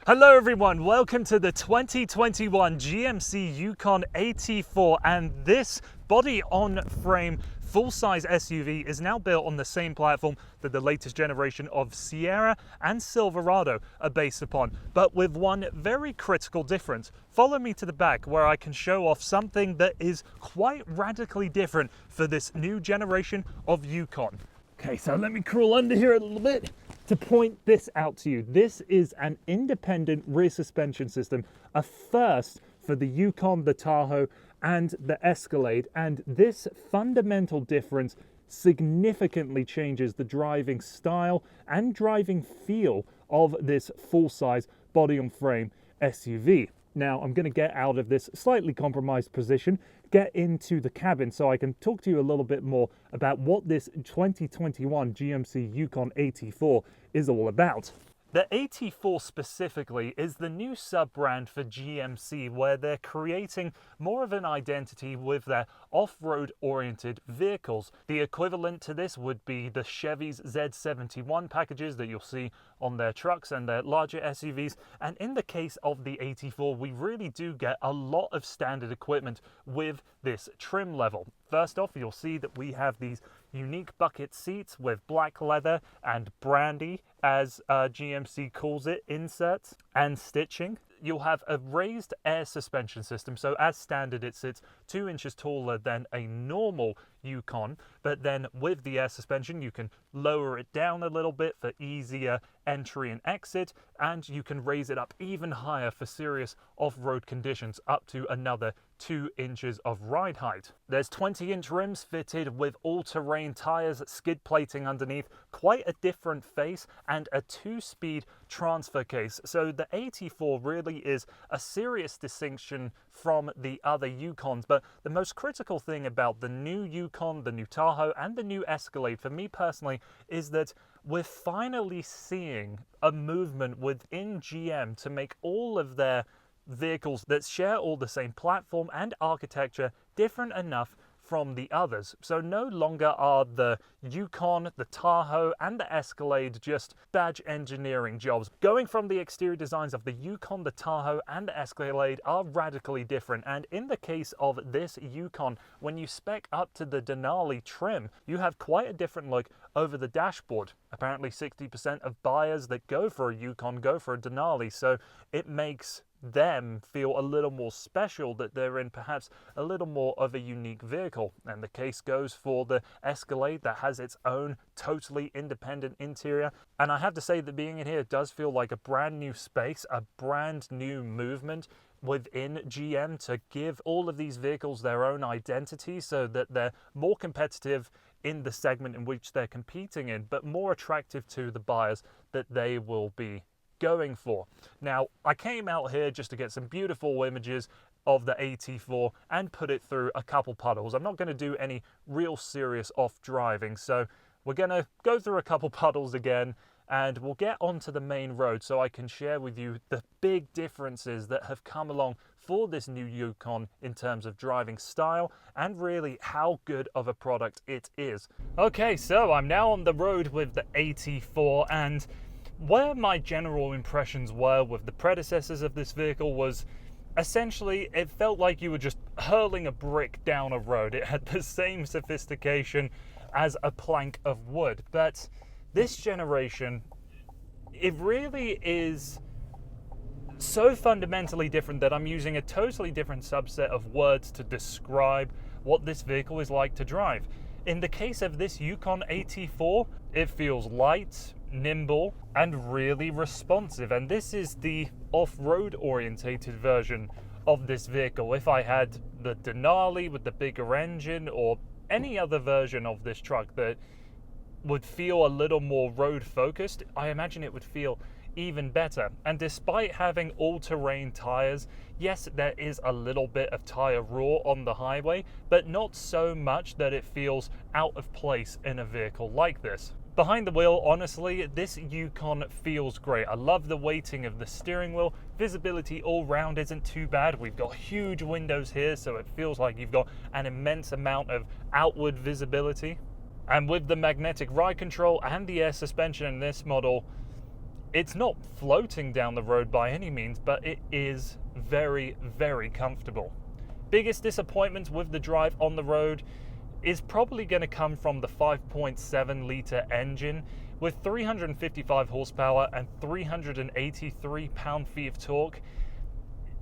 Hello everyone, welcome to the 2021 GMC Yukon AT4, and this body-on-frame full-size SUV is now built on the same platform that the latest generation of Sierra and Silverado are based upon, but with one very critical difference. Follow me to the back where I can show off something that is quite radically different for this new generation of Yukon. Okay, so let me crawl under here a little bit to point this out to you. This is an independent rear suspension system, a first for the Yukon, the Tahoe, and the Escalade, and this fundamental difference significantly changes the driving style and driving feel of this full-size body-on-frame SUV. Now, I'm going to get out of this slightly compromised position, get into the cabin so I can talk to you a little bit more about what this 2021 GMC Yukon AT4 is all about. The AT4 specifically is the new sub-brand for GMC, where they're creating more of an identity with their off-road oriented vehicles. The equivalent to this would be the Chevy's Z71 packages that you'll see on their trucks and their larger SUVs. And in the case of the AT4, we really do get a lot of standard equipment with this trim level. First off, you'll see that we have these unique bucket seats with black leather and brandy, as GMC calls it, inserts and stitching. You'll have a raised air suspension system, so as standard it sits 2 inches taller than a normal Yukon, but then with the air suspension you can lower it down a little bit for easier entry and exit, and you can raise it up even higher for serious off-road conditions, up to another 2 inches of ride height. There's 20-inch rims fitted with all-terrain tires, skid plating underneath, quite a different face, and a 2-speed transfer case. So the AT4 really is a serious distinction from the other Yukons, but the most critical thing about the new Yukon, the new Tahoe, and the new Escalade for me personally is that we're finally seeing a movement within GM to make all of their vehicles that share all the same platform and architecture different enough from the others. So no longer are the Yukon, the Tahoe, and the Escalade just badge engineering jobs. Going from the exterior designs of the Yukon, the Tahoe, and the Escalade are radically different. And in the case of this Yukon, when you spec up to the Denali trim, you have quite a different look over the dashboard. Apparently 60% of buyers that go for a Yukon go for a Denali, so it makes them feel a little more special, that they're in perhaps a little more of a unique vehicle. And the case goes for the Escalade, that has its own totally independent interior. And I have to say that being in here does feel like a brand new space, a brand new movement within GM to give all of these vehicles their own identity, so that they're more competitive in the segment in which they're competing in, but more attractive to the buyers that they will be going for. Now, I came out here just to get some beautiful images of the AT4 and put it through a couple puddles. I'm not going to do any real serious off driving, so we're going to go through a couple puddles again, and we'll get onto the main road so I can share with you the big differences that have come along for this new Yukon in terms of driving style and really how good of a product it is. Okay, so I'm now on the road with the AT4, and where my general impressions were with the predecessors of this vehicle was essentially it felt like you were just hurling a brick down a road. It had the same sophistication as a plank of wood, but this generation, it really is so fundamentally different that I'm using a totally different subset of words to describe what this vehicle is like to drive. In the case of this Yukon AT4, it feels light, nimble, and really responsive. And this is the off-road orientated version of this vehicle. If I had the Denali with the bigger engine, or any other version of this truck that would feel a little more road focused, I imagine it would feel even better. And despite having all-terrain tires, yes, there is a little bit of tire roar on the highway, but not so much that it feels out of place in a vehicle like this. Behind the wheel, honestly, this Yukon feels great. I love the weighting of the steering wheel. Visibility all round isn't too bad. We've got huge windows here, so it feels like you've got an immense amount of outward visibility. And with the magnetic ride control and the air suspension in this model, It's not floating down the road by any means, but it is very, very comfortable. Biggest disappointment with the drive on the road is probably going to come from the 5.7 litre engine with 355 horsepower and 383 pound-feet of torque.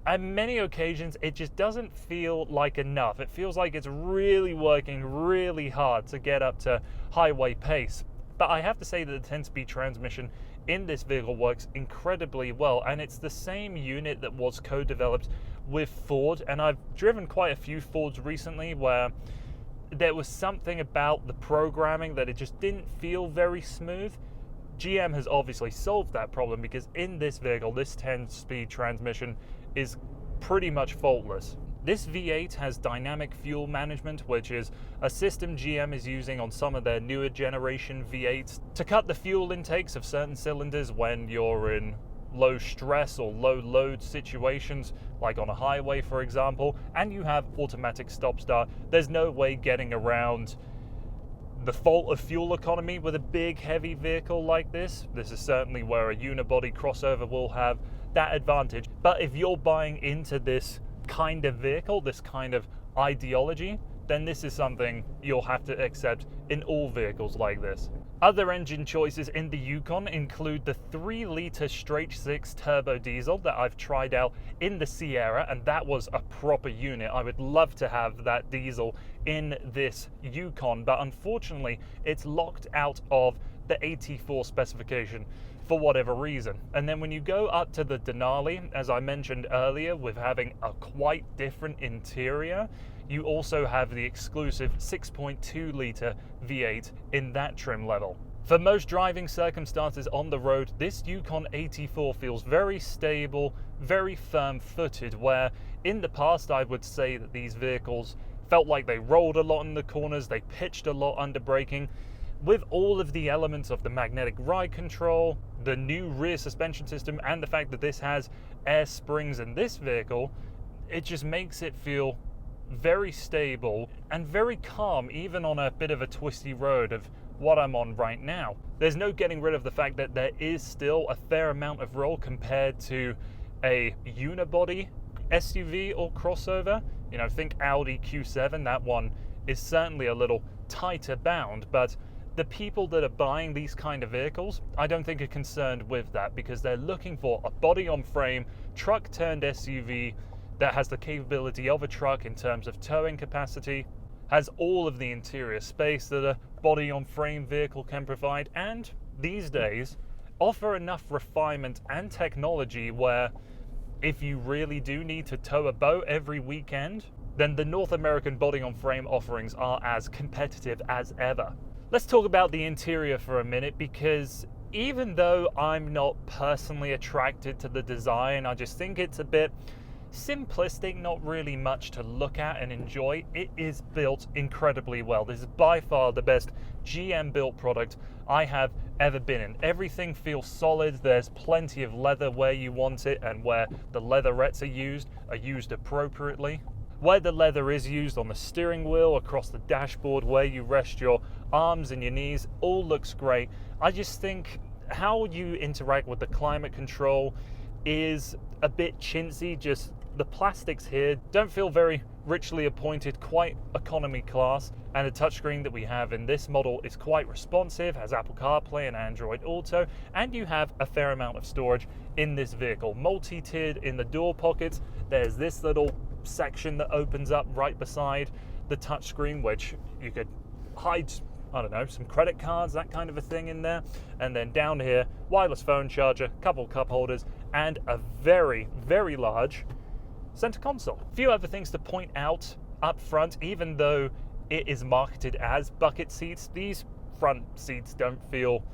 On many occasions, it just doesn't feel like enough. It feels like it's really working really hard to get up to highway pace. But I have to say that the 10-speed transmission in this vehicle works incredibly well, and it's the same unit that was co-developed with Ford. And I've driven quite a few Fords recently where there was something about the programming that it just didn't feel very smooth. GM has obviously solved that problem, because in this vehicle, this 10-speed transmission is pretty much faultless. This V8 has dynamic fuel management, which is a system GM is using on some of their newer generation V8s to cut the fuel intakes of certain cylinders when you're in low stress or low load situations, like on a highway, for example, and you have automatic stop start. There's no way getting around the fault of fuel economy with a big heavy vehicle like this. This is certainly where a unibody crossover will have that advantage. But if you're buying into this kind of vehicle, this kind of ideology, then this is something you'll have to accept in all vehicles like this. Other engine choices in the Yukon include the 3-litre straight 6 turbo diesel that I've tried out in the Sierra, and that was a proper unit. I would love to have that diesel in this Yukon, but unfortunately it's locked out of the AT4 specification for whatever reason. And then when you go up to the Denali, as I mentioned earlier, with having a quite different interior, you also have the exclusive 6.2 litre V8 in that trim level. For most driving circumstances on the road, this Yukon AT4 feels very stable, very firm-footed, where in the past I would say that these vehicles felt like they rolled a lot in the corners, they pitched a lot under braking. With all of the elements of the magnetic ride control, the new rear suspension system, and the fact that this has air springs in this vehicle, it just makes it feel very stable and very calm, even on a bit of a twisty road of what I'm on right now. There's no getting rid of the fact that there is still a fair amount of roll compared to a unibody SUV or crossover. You know, think Audi Q7, that one is certainly a little tighter bound, but the people that are buying these kind of vehicles, I don't think are concerned with that, because they're looking for a body-on-frame, truck-turned-SUV that has the capability of a truck in terms of towing capacity, has all of the interior space that a body-on-frame vehicle can provide, and these days offer enough refinement and technology where if you really do need to tow a boat every weekend, then the North American body-on-frame offerings are as competitive as ever. Let's talk about the interior for a minute, because even though I'm not personally attracted to the design, I just think it's a bit simplistic, not really much to look at and enjoy. It is built incredibly well. This is by far the best GM built product I have ever been in. Everything feels solid. There's plenty of leather where you want it, and where the leatherettes are used appropriately. Where the leather is used on the steering wheel, across the dashboard, where you rest your arms and your knees, all looks great. I just think how you interact with the climate control is a bit chintzy. Just the plastics here don't feel very richly appointed, quite economy class. And the touchscreen that we have in this model is quite responsive, has Apple CarPlay and Android Auto, and you have a fair amount of storage in this vehicle. Multi-tiered in the door pockets. There's this little section that opens up right beside the touchscreen, which you could hide, I don't know, some credit cards, that kind of a thing in there. And then down here, wireless phone charger, couple cup holders, and a very, very large center console. A few other things to point out up front. Even though it is marketed as bucket seats, these front seats don't feel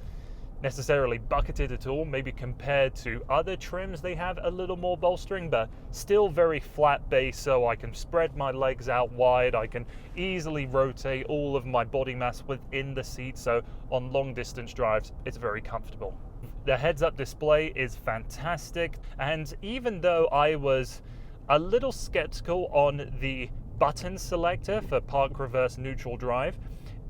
necessarily bucketed at all. Maybe compared to other trims they have a little more bolstering, but still very flat base, so I can spread my legs out wide. I can easily rotate all of my body mass within the seat, so on long distance drives it's very comfortable. The heads-up display is fantastic, and even though I was a little skeptical on the button selector for park, reverse, neutral drive,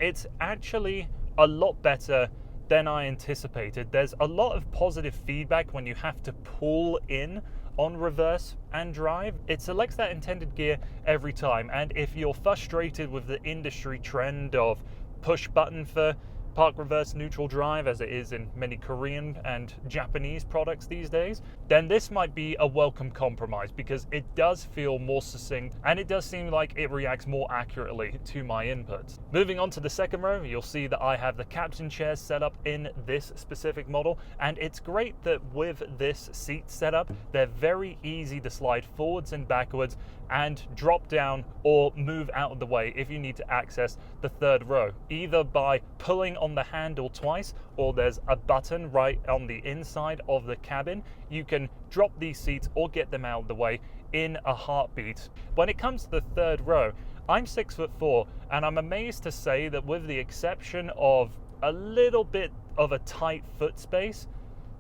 it's actually a lot better than I anticipated. There's a lot of positive feedback when you have to pull in on reverse and drive. It selects that intended gear every time, and if you're frustrated with the industry trend of push button for park reverse neutral drive, as it is in many Korean and Japanese products these days, then this might be a welcome compromise, because it does feel more succinct and it does seem like it reacts more accurately to my inputs. Moving on to the second row, you'll see that I have the captain chairs set up in this specific model, and it's great that with this seat setup, they're very easy to slide forwards and backwards and drop down or move out of the way if you need to access the third row, either by pulling on the handle twice, or there's a button right on the inside of the cabin. You can drop these seats or get them out of the way in a heartbeat. When it comes to the third row, I'm 6'4", and I'm amazed to say that with the exception of a little bit of a tight foot space,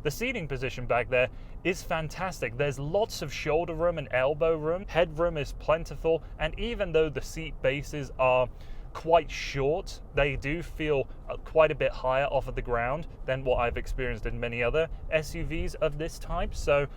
the seating position back there is fantastic. There's lots of shoulder room and elbow room. Headroom is plentiful, and even though the seat bases are quite short, they do feel quite a bit higher off of the ground than what I've experienced in many other SUVs of this type. So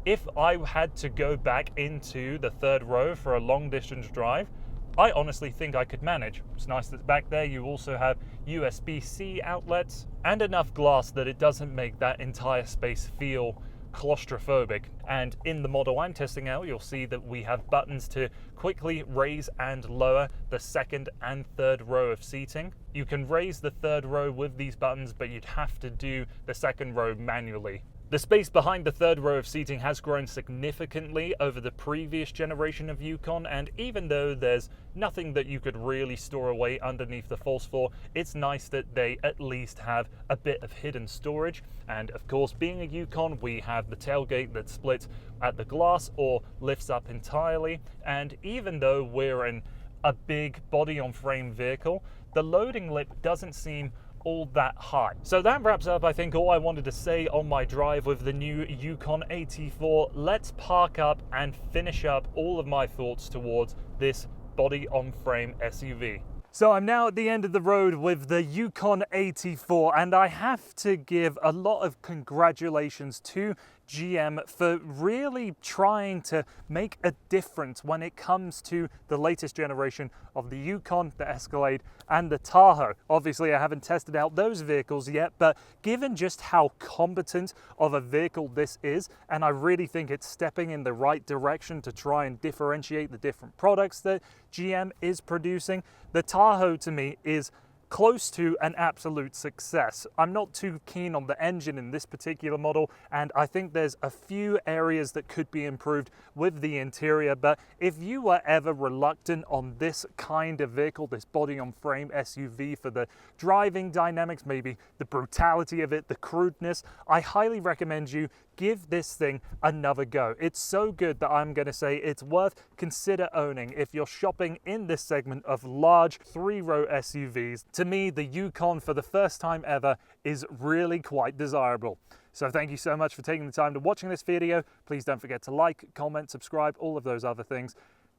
if I had to go back into the third row for a long distance drive, I honestly think I could manage. It's nice that back there you also have USB-C outlets and enough glass that it doesn't make that entire space feel claustrophobic. And in the model I'm testing out, you'll see that we have buttons to quickly raise and lower the second and third row of seating. You can raise the third row with these buttons, but you'd have to do the second row manually. The space behind the third row of seating has grown significantly over the previous generation of Yukon, and even though there's nothing that you could really store away underneath the false floor, it's nice that they at least have a bit of hidden storage. And of course, being a Yukon, we have the tailgate that splits at the glass or lifts up entirely, and even though we're in a big body-on-frame vehicle, the loading lip doesn't seem all that high. So that wraps up, I think, all I wanted to say on my drive with the new Yukon AT4. Let's park up and finish up all of my thoughts towards this body-on-frame SUV. So I'm now at the end of the road with the Yukon AT4, and I have to give a lot of congratulations to GM for really trying to make a difference when it comes to the latest generation of the Yukon, the Escalade, and the Tahoe. Obviously, I haven't tested out those vehicles yet, but given just how competent of a vehicle this is, and I really think it's stepping in the right direction to try and differentiate the different products that GM is producing, the Tahoe to me is close to an absolute success. I'm not too keen on the engine in this particular model, and I think there's a few areas that could be improved with the interior, but if you were ever reluctant on this kind of vehicle, this body-on-frame SUV, for the driving dynamics, maybe the brutality of it, the crudeness, I highly recommend you give this thing another go. It's so good that I'm going to say it's worth consider owning if you're shopping in this segment of large three-row SUVs. To me, the Yukon, for the first time ever, is really quite desirable. So thank you so much for taking the time to watching this video. Please don't forget to like, comment, subscribe, all of those other things,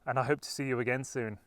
and I hope to see you again soon.